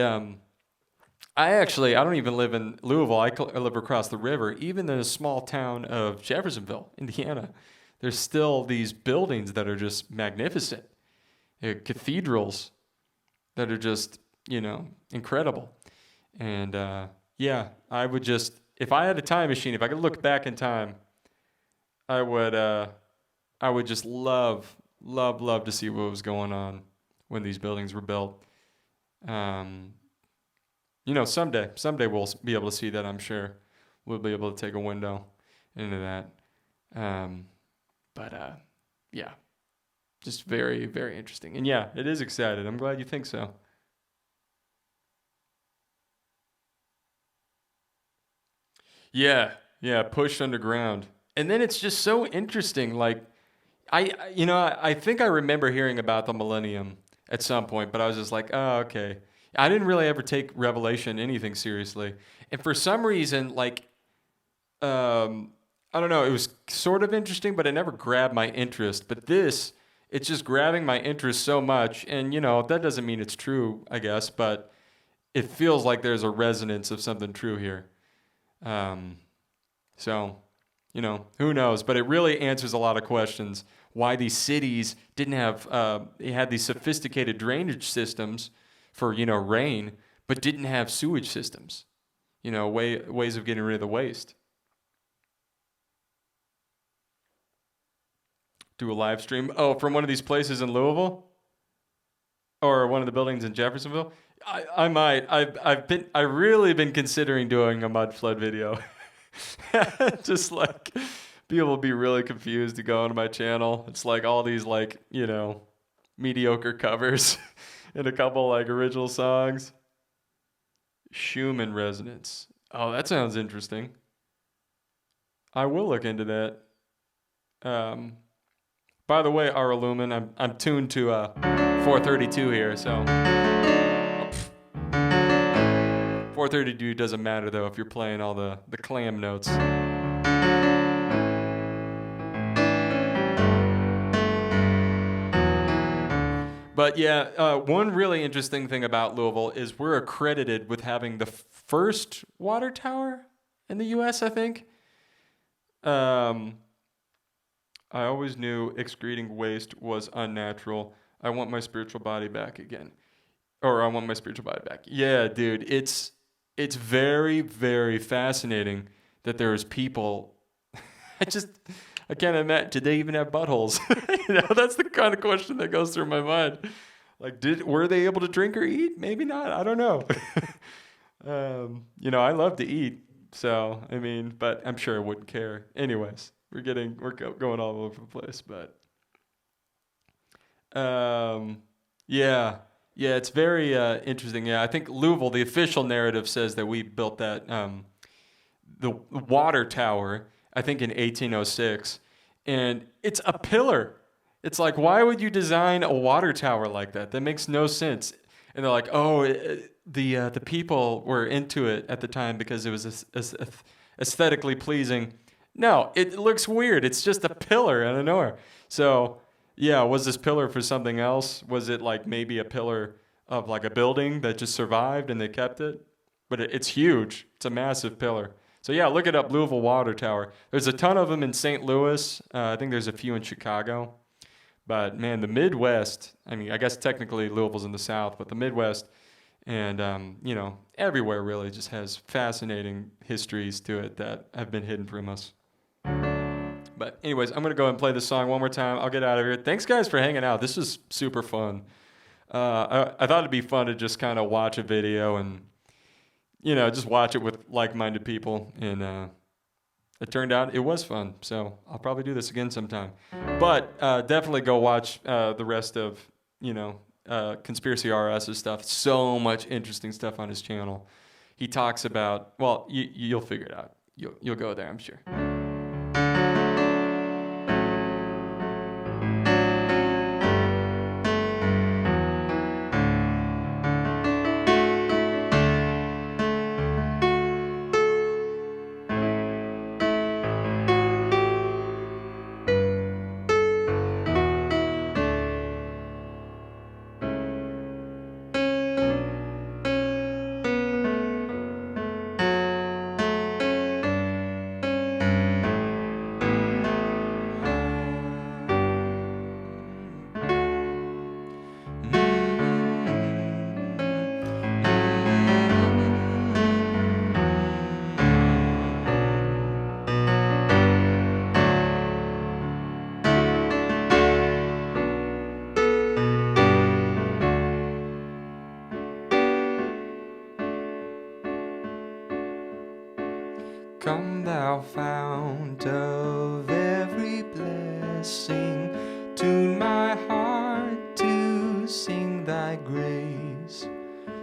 I don't even live in Louisville. I live across the river. Even in a small town of Jeffersonville, Indiana, there's still these buildings that are just magnificent. Cathedrals that are just, incredible. And I would just, if I had a time machine, if I could look back in time, I would just love to see what was going on when these buildings were built. Someday we'll be able to see that. I'm sure we'll be able to take a window into that. Yeah, just very, very interesting. And yeah, it is exciting. I'm glad you think so. Yeah, pushed underground. And then it's just so interesting. Like, I think I remember hearing about the millennium at some point, but I was just like, oh, okay. I didn't really ever take Revelation anything seriously. And for some reason, like, I don't know, it was sort of interesting, but it never grabbed my interest. But this, it's just grabbing my interest so much. And, that doesn't mean it's true, I guess, but it feels like there's a resonance of something true here. So, who knows? But it really answers a lot of questions. Why these cities didn't have, they had these sophisticated drainage systems for, rain, but didn't have sewage systems, ways of getting rid of the waste. Do a live stream. Oh, from one of these places in Louisville? Or one of the buildings in Jeffersonville? I might. I've really been considering doing a mud flood video. Just like people will be really confused to go onto my channel. It's like all these mediocre covers and a couple original songs. Schumann resonance. Oh, that sounds interesting. I will look into that. By the way, our Lumen, I'm tuned to 432 here, so 432 doesn't matter though if you're playing all the clam notes. But yeah, one really interesting thing about Louisville is we're accredited with having the first water tower in the U.S., I think. I always knew excreting waste was unnatural. I want my spiritual body back again. Or I want my spiritual body back. Yeah, dude, it's very, very fascinating that there's people. I can't imagine. Did they even have buttholes? That's the kind of question that goes through my mind. Were they able to drink or eat? Maybe not. I don't know. I love to eat. So, but I'm sure I wouldn't care. Anyways, we're going all over the place, but yeah, it's very interesting. Yeah, I think Louisville, the official narrative says that we built that the water tower, I think in 1806, and it's a pillar. It's like, why would you design a water tower like that? That makes no sense. And they're like, oh, the people were into it at the time because it was aesthetically pleasing. No, it looks weird. It's just a pillar out of nowhere. So, yeah, was this pillar for something else? Was it maybe a pillar of a building that just survived and they kept it? But it's huge. It's a massive pillar. So, yeah, look it up, Louisville Water Tower. There's a ton of them in St. Louis. I think there's a few in Chicago. But, man, the Midwest, I guess technically Louisville's in the South, but the Midwest and, everywhere really just has fascinating histories to it that have been hidden from us. But anyways, I'm going to go and play this song one more time. I'll get out of here. Thanks, guys, for hanging out. This was super fun. I thought it'd be fun to just kind of watch a video and, just watch it with like-minded people. And it turned out it was fun. So I'll probably do this again sometime. But definitely go watch the rest of, Conspiracy RS's stuff. So much interesting stuff on his channel. He talks about, well, you'll figure it out. You'll go there, I'm sure. Come thou fount of every blessing, tune my heart to sing thy grace.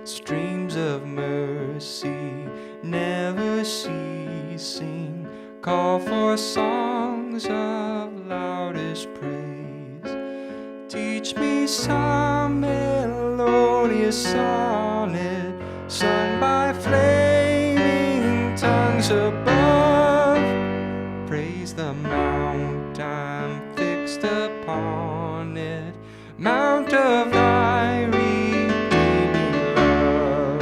Streams of mercy never ceasing, call for songs of loudest praise. Teach me some melodious sonnet sung by flaming tongues above. I'm fixed upon it, mount of thy redeeming love.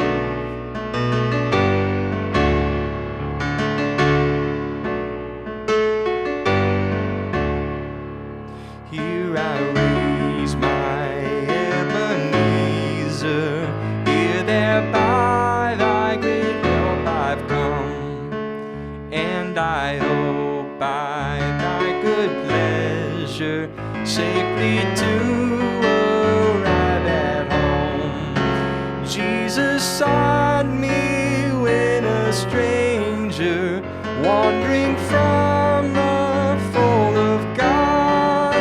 Here I raise my Ebenezer, here there by thy great help I've come, and I hope by thy good pleasure safely to arrive at home. Jesus sought me when a stranger, wandering from the fold of God,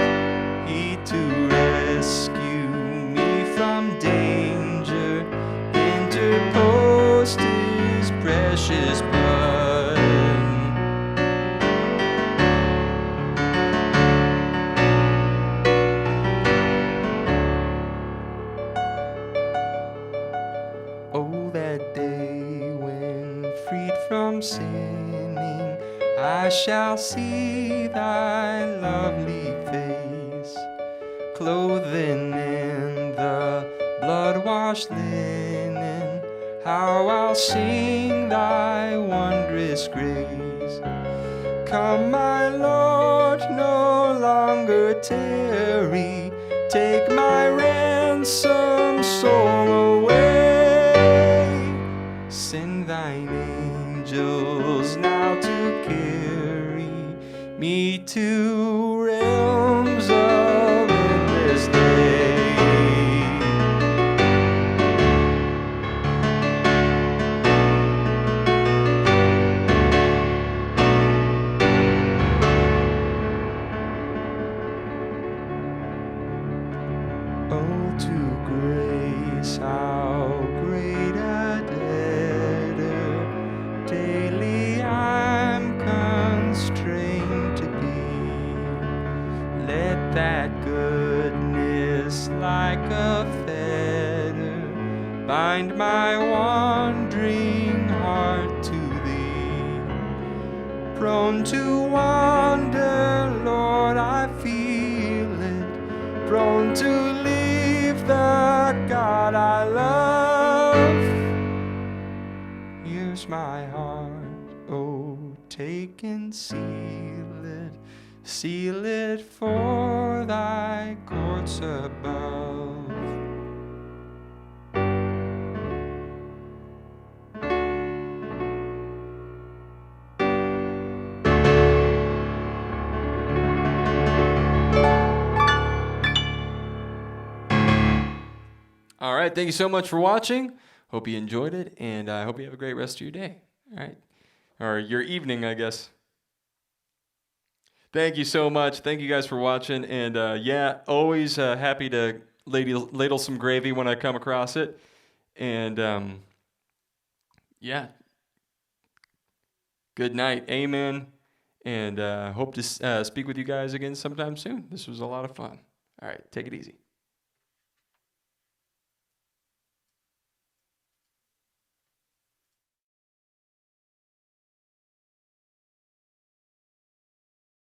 he to rescue me from danger interposed his precious blood. Oh, that day when freed from sinning, I shall see thy lovely face, clothing in the blood-washed linen. How I'll sing thy wondrous grace. Come, my Lord, no longer tarry, take my ransom soul away. Send thine angels now to carry me to realms of endless day. Oh, to grace, how great a debtor daily I'm constrained to be. Let that goodness like a fetter bind my wandering heart to thee. Prone to wander, Lord, I feel it, prone to leave the God I love. Here's my heart, oh, take and seal it for thy courts above. All right, thank you so much for watching. Hope you enjoyed it, and I hope you have a great rest of your day. All right, or your evening, I guess. Thank you so much. Thank you guys for watching, and yeah, always happy to ladle some gravy when I come across it. And yeah, good night, amen, and hope to speak with you guys again sometime soon. This was a lot of fun. All right, take it easy.